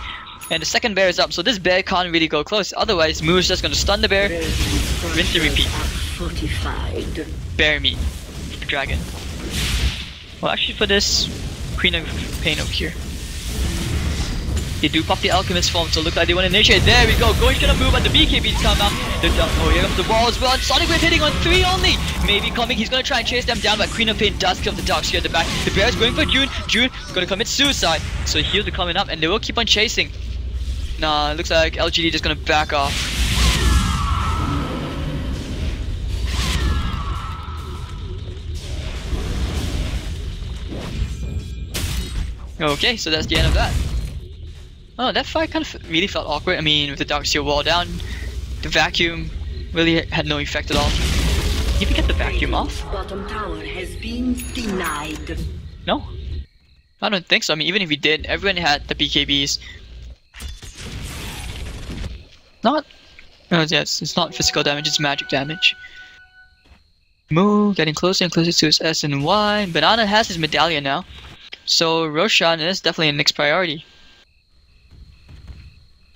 And the second bear is up, so this bear can't really go close. Otherwise, Moo is just gonna stun the bear. Rinse and repeat. Fortified. Bear meat. The dragon. Well, actually for this Queen of Pain over here. They do pop the Alchemist form, so look like they want to initiate. There we go. Goi's gonna move, and the BKBs come out. Oh, here comes the wall as well. And Sonic Wave hitting on 3 only. Maybe coming. He's gonna try and chase them down, but Queen of Pain does kill the Darkseer at the back. The bear is going for June. June gonna commit suicide. So heals are coming up, and they will keep on chasing. Nah, it looks like LGD just gonna back off. Okay, so that's the end of that. Oh, that fight kind of really felt awkward. I mean, with the Darkseer wall down, the vacuum really had no effect at all. Did we get the vacuum off? Bottom tower has been denied. No? I don't think so. I mean, even if we did, everyone had the BKBs. Not... Oh, yes, it's not physical damage, it's magic damage. Moo getting closer and closer to his S and Y. Banana has his medallion now. So Roshan is definitely a next priority.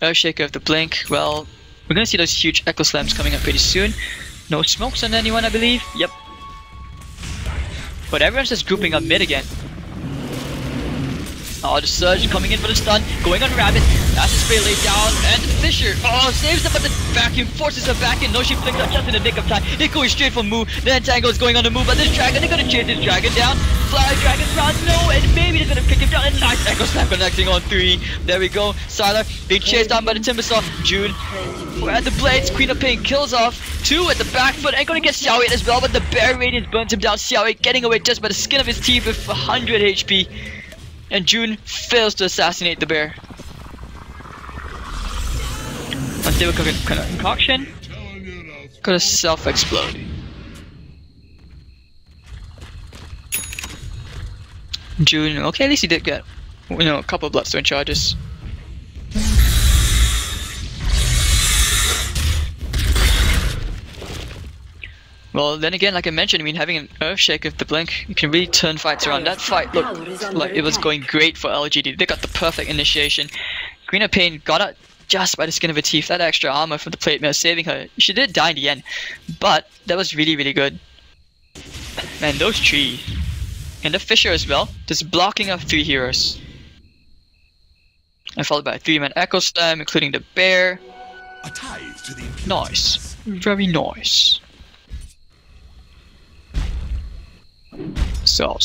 Earthshaker of the Blink, well, we're gonna see those huge Echo Slams coming up pretty soon. No smokes on anyone, I believe. Yep. But everyone's just grouping up mid again. Oh, the Surge coming in for the stun, going on Rabbit. That's his spray laid down, and the Fisher, oh, saves them, but the vacuum forces her back in. No, she flicks up just in the nick of time. They're going straight for Moo. The Entangle is going on the move, but this dragon, they're gonna chase this dragon down. Fly Dragon run, no, and maybe they're gonna pick him down. And nice Echo Slam connecting on 3. There we go. Sylar being chased down by the Timbersaw. June, we're at the blades. Queen of Pain kills off 2 at the back foot, and gonna get Xiaowei as well, but the Bear Radiance burns him down. Xiaowei getting away just by the skin of his teeth with 100 HP. And June fails to assassinate the bear. Unstable concoction. Gonna self-explode. June, okay, at least he did get, you know, a couple of Bloodstone charges. Well, then again, like I mentioned, I mean, having an Earthshake with the Blink, you can really turn fights around. That fight looked like it was going great for LGD. They got the perfect initiation. Queen of Pain got out just by the skin of her teeth. That extra armor from the plate mail saving her. She did die in the end, but that was really good. Man, those trees. And the Fisher as well, just blocking up 3 heroes. And followed by a 3-man Echo Slam, including the bear. A tithe to the Nice. Very nice. So,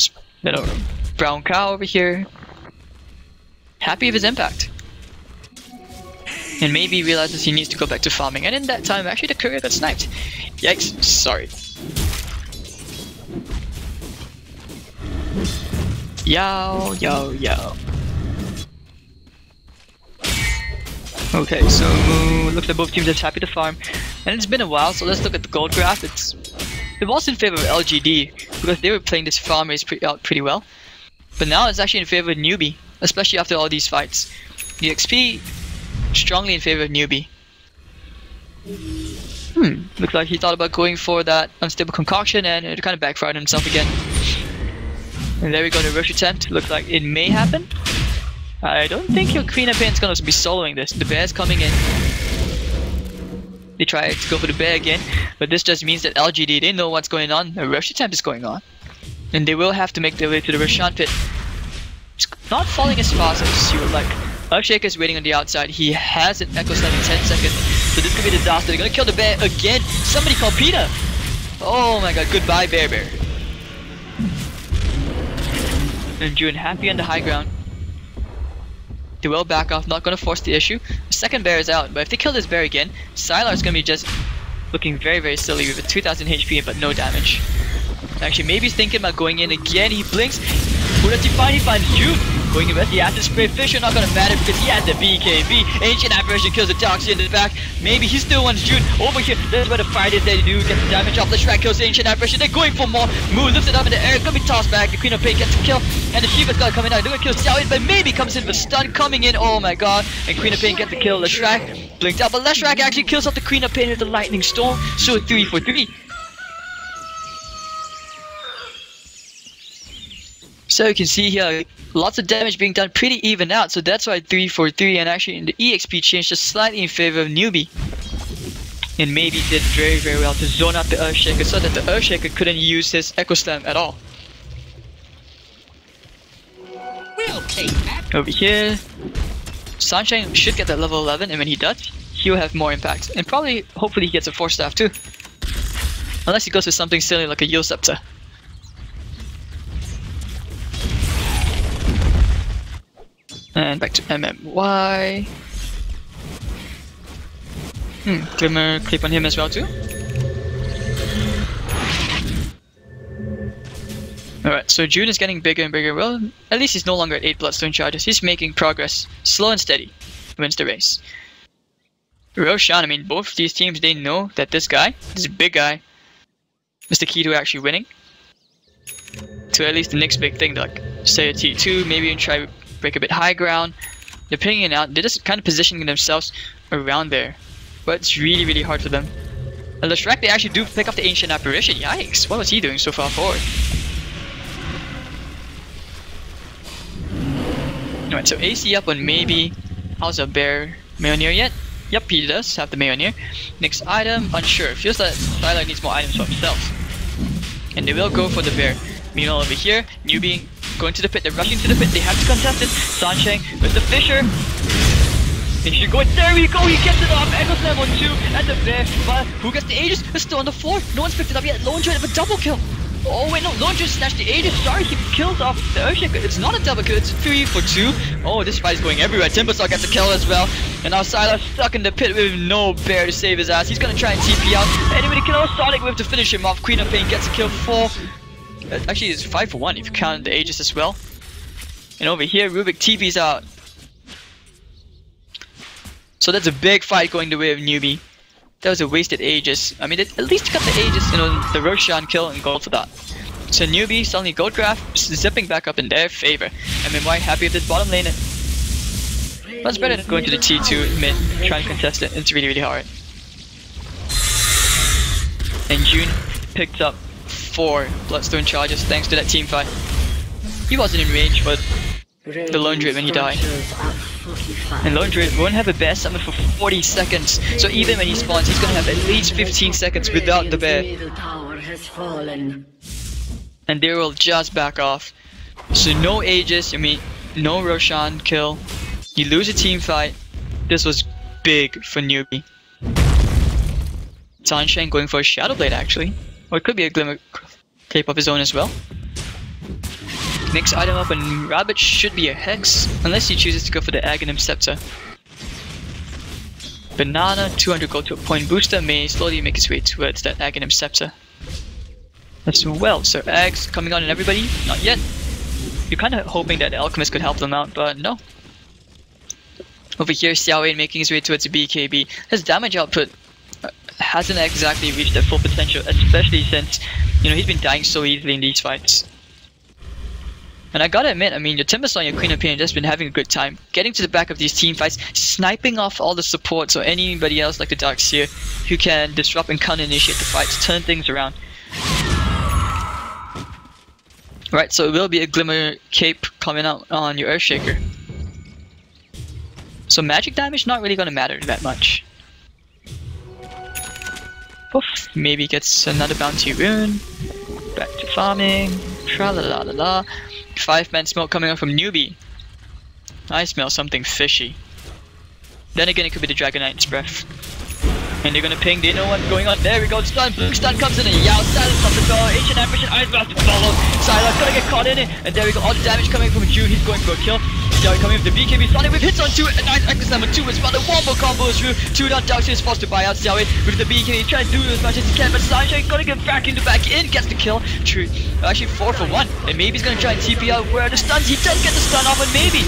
little brown cow over here. Happy with his impact. And maybe realizes he needs to go back to farming. And in that time, actually the courier got sniped. Yikes, sorry. Yow. Okay, so looks like both teams are happy to farm. And it's been a while, so let's look at the gold graph. It was in favor of LGD because they were playing this farm race out pretty well. But now it's actually in favor of Newbee, especially after all these fights. The XP strongly in favor of Newbee. Looks like he thought about going for that unstable concoction and it kind of backfired on himself again. And there we go, the rush attempt. Looks like it may happen. I don't think your Queen of Pain is going to be soloing this. The bear's coming in. They try to go for the bear again, but this just means that LGD, they know what's going on. A rush attempt is going on. And they will have to make their way to the Roshan pit. It's not falling as fast as you would like. Earthshaker is waiting on the outside. He has an Echo Slam in 10 seconds. So this could be a disaster. They're gonna kill the bear again. Somebody call Peter. Oh my god, goodbye bear. And June happy on the high ground. They will back off, not gonna force the issue. The second bear is out, but if they kill this bear again, Sylar's gonna be just looking very silly with a 2000 HP but no damage. Actually, maybe he's thinking about going in again. He blinks. Who does he find? He finds June. Going in with the acid spray. Fisher not gonna matter because he has the BKB. Ancient Apparition kills the Toxie in the back. Maybe he still wants June. Over here, that's where the fight is. They do get the damage off. The Shrek kills the Ancient Apparition. They're going for more. Moon lifts it up in the air. Gonna be tossed back. The Queen of Pain gets the kill. And the Shiva's gonna come in now. They're gonna kill Xiaoyin, but maybe comes in with stun coming in. Oh my god. And Queen of Pain gets the kill. The Shrek blinked out, but Leshrac actually kills off the Queen of Pain with the Lightning Storm. So 3 for 3. So you can see here, lots of damage being done, pretty even out. So that's why 3 for 3, and actually in the EXP change just slightly in favor of Newbee. And maybe did very well to zone out the Earthshaker so that the Earthshaker couldn't use his Echo Slam at all. We'll take that. Over here, Sunshine should get that level 11, and when he does, he'll have more impact. And probably, hopefully he gets a 4-staff too. Unless he goes with something silly like a Yield Scepter. And back to MMY. Glimmer clip on him as well too. Alright, so June is getting bigger and bigger. Well, at least he's no longer at 8 Bloodstone charges. He's making progress. Slow and steady. Wins the race. Roshan, I mean, both these teams, they know that this big guy, is the key to actually winning. To at least the next big thing, like, say a T2, maybe even try break a bit high ground. They're picking it out. They're just kind of positioning themselves around there. But it's really hard for them. And the Shrek, they actually do pick up the Ancient Apparition. Yikes, what was he doing so far forward? Alright, so AC up on maybe. How's a bear Mayoneer yet? Yep, he does have the Mayoneer. Next item, unsure. Feels that Skylar needs more items for himself. And they will go for the bear. Meanwhile over here, Newbee going to the pit, they're rushing to the pit, they have to contest it. Sunshine with the Fisher. Fisher going, there we go, he gets it off. Echo Slam on 2 and the bear. But who gets the Aegis? It's still on the floor. No one's picked it up yet. Lone Druid with a double kill. Oh wait, no, Lone Druid snatched the Aegis. Sorry, he kills off the Earthshaker. It's not a double kill, it's 3 for 2. Oh, this fight is going everywhere. Timbersaw gets a kill as well. And now Sylar stuck in the pit with no bear to save his ass. He's gonna try and TP out. Anyway, the kill Sonic Whip to finish him off. Queen of Pain gets a kill 4. Actually, it's 5 for 1 if you count the Aegis as well. And over here, Rubik TP's out. So that's a big fight going the way of Newbee. That was a wasted Aegis. I mean, at least got the Aegis, the Roshan kill and gold for that. So Newbee suddenly gold graph, zipping back up in their favor. MMY happy with this bottom lane. Much better than going to the T2 mid, trying to contest it. It's really hard. And June picked up 4 Bloodstone charges thanks to that team fight. He wasn't in range, but the Lone Druid when he died. And Lone Druid won't have a bear summon for 40 seconds. So even when he spawns, he's gonna have at least 15 seconds without the bear. And they will just back off. So no Aegis, I mean, no Roshan kill. You lose a team fight. This was big for Newbee. Sunshine going for a Shadow Blade actually. Or it could be a Glimmer Cape of his own as well. Next item up on Rabbit should be a Hex, unless he chooses to go for the Aghanim Scepter. Banana, 200 gold to a point booster, may slowly make his way towards that Aghanim Scepter. As well, so Eggs coming on in everybody? Not yet. You're kind of hoping that the Alchemist could help them out, but no. Over here, Xiaoyin making his way towards the BKB. His damage output hasn't exactly reached their full potential, especially since, he's been dying so easily in these fights. And I gotta admit, I mean, your Timbersaw and your Queen of Pain have just been having a good time. Getting to the back of these team fights, sniping off all the support, so anybody else like the Darkseer who can disrupt and counter-initiate the fights, turn things around. Right, so it will be a Glimmer Cape coming out on your Earthshaker. So magic damage not really gonna matter that much. Oof, maybe gets another bounty rune. Back to farming. Tra-la-la-la-la. 5-man smoke coming up from Newbee. I smell something fishy. Then again, it could be the Dragon Knight's breath. And they're gonna ping, they know what's going on. There we go, stun, blue stun comes in and Yao silence off the door. Ancient ambition, Ice Blast to follow. Silas gonna get caught in it. And there we go, all the damage coming from June, he's going for a kill. Yao coming with the BKB, Sonic with hits on 2, and nice Actus number 2 is found. The wombo combo is through. 2 down, Darkseid is forced to buy out Xiaowei with the BKB, trying to do as much as he can, but Sunshine gonna get back in, gets the kill. True, actually 4 for 1. And maybe he's gonna try and TP out where the stuns, he does get the stun off, and maybe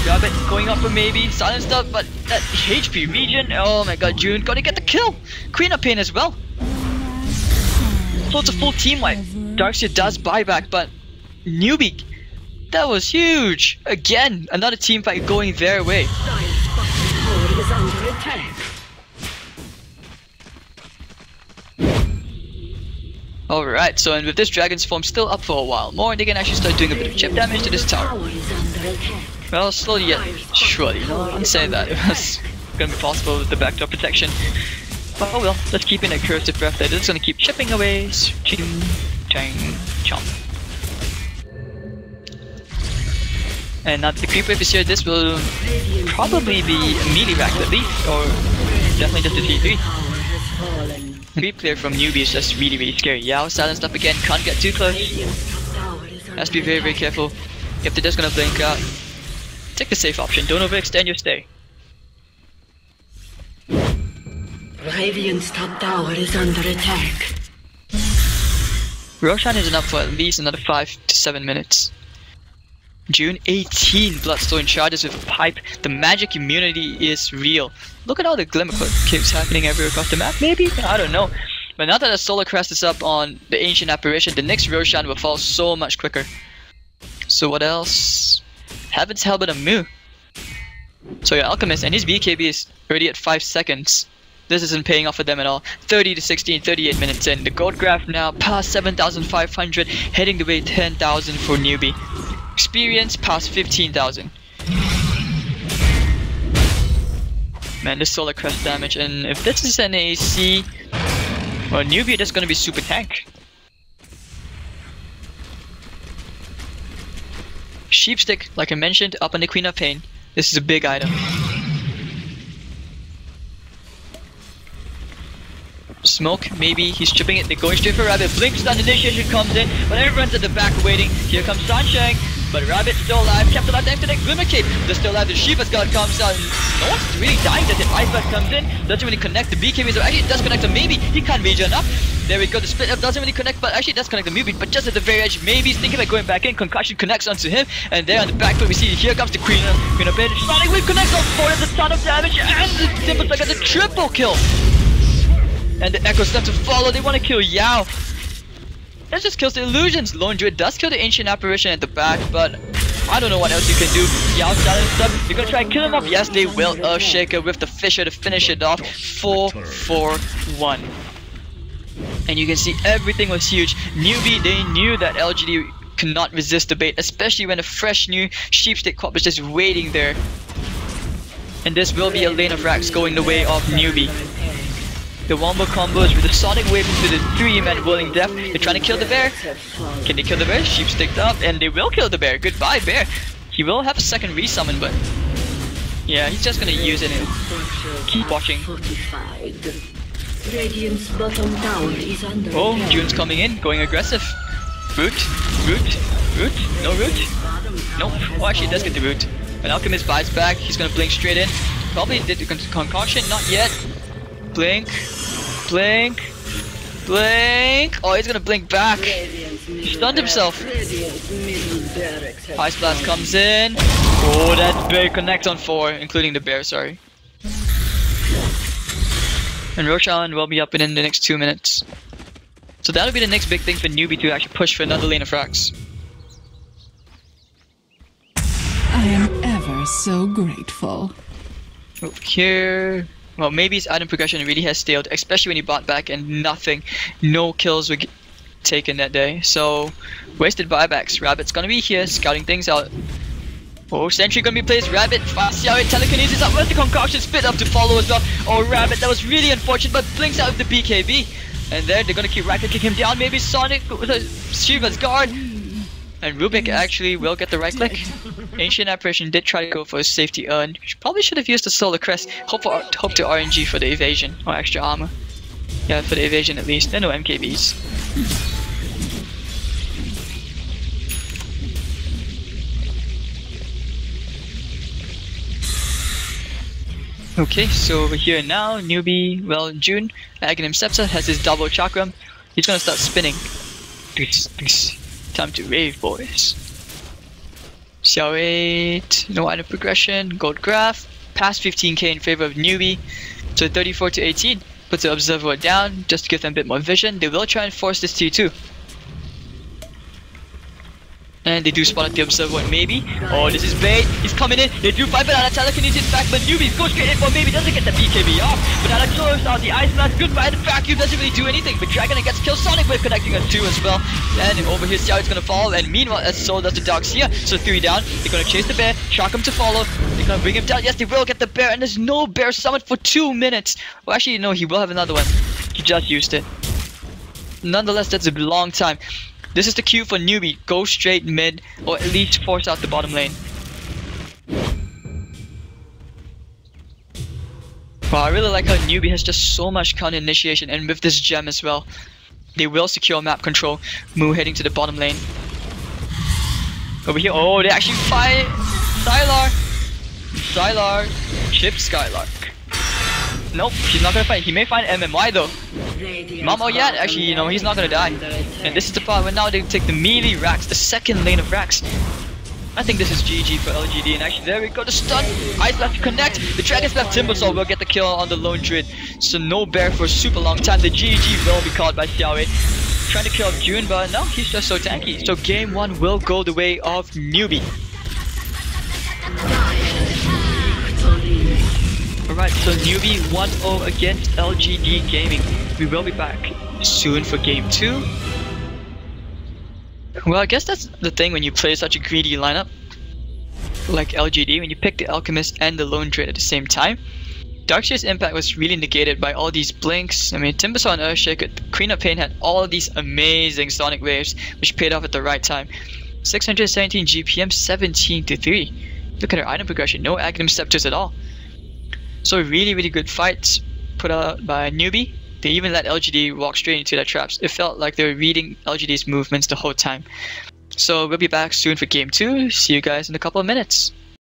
Rabbit going up for maybe, silenced up, but that HP region, oh my god, June gonna get the kill. Queen of Pain as well. So it's a full team wipe. Darkseid does buyback, but Newbee, that was huge. Again, another team fight going their way. Dire's bottom tower is under attack. Alright, so and with this Dragon's Form still up for a while more, they can actually start doing a bit of chip damage to this tower. Tower is under attack. Well, slowly yet surely, I wouldn't say that it was gonna be possible with the backdoor protection. But oh well, let's keep in a cursive breath there. It's gonna keep chipping away. Ching, chang, chomp. And now that the creep wave is here, this will probably be a melee rack at least, or definitely just a T3. Tower has fallen. Creep clear from Newbee is just really scary. Yao silenced up again, can't get too close. Radiant's top tower is Has to be very careful. If they're just gonna blink out, take the safe option, don't overextend your stay. Radiant's top tower is under attack. Roshan isn't up for at least another 5 to 7 minutes. June 18 Bloodstone charges with pipe. The magic immunity is real. Look at all the glimmer caves happening everywhere across the map, maybe? I don't know. But now that the Solar Crest is up on the Ancient Apparition, the next Roshan will fall so much quicker. So what else? Heaven's Helmet and Mu. So your Alchemist and his BKB is already at 5 seconds. This isn't paying off for them at all. 30 to 16, 38 minutes in. The gold graph now past 7,500, heading the way 10,000 for Newbee. Experience past 15,000. Man, this Solar Crest damage, and if this is an AC, well, Newbee just gonna be super tank. Sheepstick, like I mentioned, up on the Queen of Pain. This is a big item. Smoke, maybe he's chipping it. They're going straight for Rabbit. Blink stun initiation comes in, but everyone's at the back waiting. Here comes Sunshine, but Rabbit's still alive. Kept alive thanks to that Glimmer Cape. They're still alive. The Shiva's God comes out. No one's really dying. That Ice Blast comes in. Doesn't really connect. The BKB, so actually it does connect. So maybe he can't regen up. There we go. The split up doesn't really connect, but actually it does connect the Newbee. But just at the very edge, maybe he's thinking about going back in. Concussion connects onto him, and there on the back foot we see here comes the Queen of Pain. Sonic Wave connects on 4. There's a ton of damage, and the Simple Strike has a triple kill. And the Echo's left to follow. They want to kill Yao. That just kills the illusions. Lone Druid does kill the Ancient Apparition at the back, but I don't know what else you can do. Yao silenced up. You're gonna try and kill him off. Yes, they will. Earthshaker with the Fisher to finish it off. 4-4-1. And you can see everything was huge. Newbee, they knew that LGD cannot resist the bait, especially when a fresh new Sheepstick Corp is just waiting there. And this will be a lane of racks going the way of Newbee. The wombo combos with the Sonic Wave into the 3-man Whirling Death. They're trying to kill the bear. Can they kill the bear? Sheep sticked up, and they will kill the bear. Goodbye, bear. He will have a second resummon, but yeah, he's just gonna use it and keep watching. Radiant's bottom tower is under Oh, attack. June's coming in, going aggressive. Root, root, root, no root. Nope. Oh, actually, it does get the root. An Alchemist buys back. He's gonna blink straight in. Probably did the concoction, not yet. Blink, blink, blink. Oh, he's gonna blink back. He stunned himself. Ice Blast comes in. Oh, that bear connects on 4, including the bear, sorry. And Roshan will be up in the next 2 minutes. So that'll be the next big thing for Newbee to actually push for another lane of racks. I am ever so grateful. Over here. Well, maybe his item progression really has stalled, especially when he bought back and nothing, no kills were taken that day. So, wasted buybacks. Rabbit's gonna be here, scouting things out. Oh, Sentry gonna be placed. Rabbit, fast Xiaowei, telekinesis up. Where's the concoction? Spit up to follow as well. Oh, Rabbit, that was really unfortunate, but blinks out with the BKB. And there, they're gonna keep right clicking him down. Maybe Sonic with a Shiva's guard. And Rubik actually will get the right click. Ancient Apparition did try to go for a safety earn. Probably should have used the Solar Crest. Hope to RNG for the evasion or extra armor. Yeah, for the evasion at least. There are no MKBs. Okay, so over here now, Newbee, well, June, Aghanim Scepter has his double chakram. He's gonna start spinning. Time to rave, boys. Xiao 8, no item progression, gold graph, past 15k in favor of Newbee, so 34 to 18. Puts the observer down just to give them a bit more vision. They will try and force this tier 2. And they do spot at the observer one, maybe. Oh, this is bait. He's coming in. They do fight banana. Telekinesis back, but Newbee goes straight in for maybe. Doesn't get the BKB off. Banana close out the ice blast. Goodbye. The vacuum doesn't really do anything. But Dragon gets killed. Sonic Wave connecting us 2 as well. And over here, Xiao is gonna fall. And meanwhile, as so does the dogs here. So 3 down. They're gonna chase the bear. Shock him to follow. They're gonna bring him down. Yes, they will get the bear. And there's no bear summoned for 2 minutes. Well, actually, no, he will have another one. He just used it. Nonetheless, that's a long time. This is the cue for Newbee. Go straight mid, or at least force out the bottom lane. Wow, I really like how Newbee has just so much counter initiation, and with this gem as well. They will secure map control. Moo heading to the bottom lane. Over here, oh, they actually fight Sylar. Sylar, chip Skylark. Nope, he's not gonna fight. He may find MMY though. Mom, oh yeah, actually, you know, he's not gonna die. And this is the part where now they take the melee racks, the second lane of racks. I think this is GG for LGD, and actually there we go, the stun. Ice left to connect. The Dragon's left Timbersaw will get the kill on the lone druid. So no bear for a super long time. The GG will be caught by Xiao 8. Trying to kill off June, but no, he's just so tanky. So game 1 will go the way of Newbee. Alright, so Newbee 1-0 against LGD Gaming. We will be back soon for game 2. Well, I guess that's the thing when you play such a greedy lineup like LGD, when you pick the Alchemist and the Lone Druid at the same time. Darkshade's impact was really negated by all these blinks. I mean, Timbersaw and Earthshaker, Queen of Pain had all of these amazing Sonic Waves, which paid off at the right time. 617 GPM, 17 to 3. Look at her item progression, no Aghanim Scepters at all. So really good fights put out by Newbee. They even let LGD walk straight into their traps. It felt like they were reading LGD's movements the whole time. So we'll be back soon for game 2. See you guys in a couple of minutes.